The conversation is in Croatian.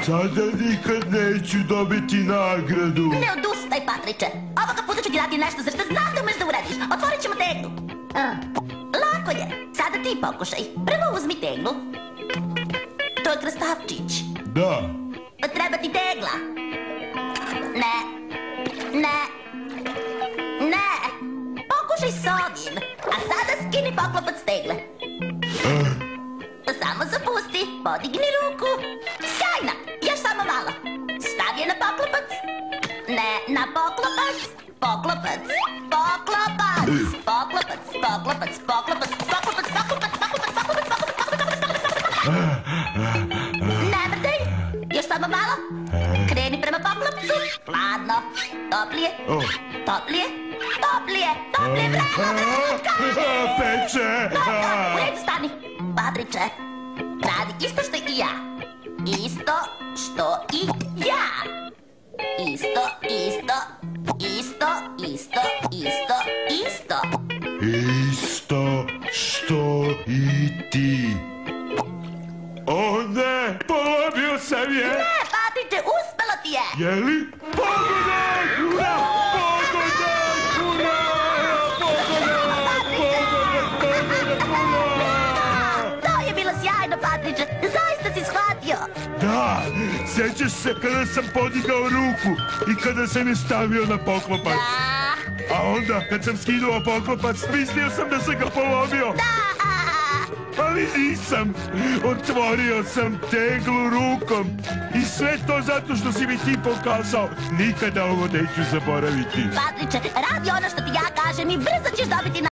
Sada nikad neću dobiti nagradu. Ne odustaj, Patriče. Ovoga puta ću ti dati nešto za što znam da umeš da uradiš. Otvorit ćemo teglu. Lako je. Sada ti pokušaj. Prvo uzmi teglu. To je krastavčić. Da. Treba ti tegla. Ne. Pokušaj s ovim. A sada skini poklopac tegle. Samo zapusti. Podigni ruku. Sjajna. Još samo malo. Stavi je na poklopac. Ne, na poklopac. Poklopac. Ne mrdaj. Još samo malo. Kreni prema poklopcu. Hladno. Toplije. Peče. U redu, stani. Patriče, radi isto što i ja. Isto što i ja. Isto što i ti. O ne, polomio sam je. Ne, Patriče, uspelo ti je. Je li? Pogodak! Ura! To je bilo sjajno, Patriče. Zaista si shvatio. Da, sjećaš se kada sam podigao ruku i kada sam je stavio na poklopac. Da. A onda, kad sam skinuo poklopac, mislio sam da sam ga polomio. Da. Ali nisam. Otvorio sam teglu rukom. I sve to zato što si mi ti pokazao. Nikada ovo neću zaboraviti. Patriče, radi ono što ti ja kažem i brzo ćeš dobiti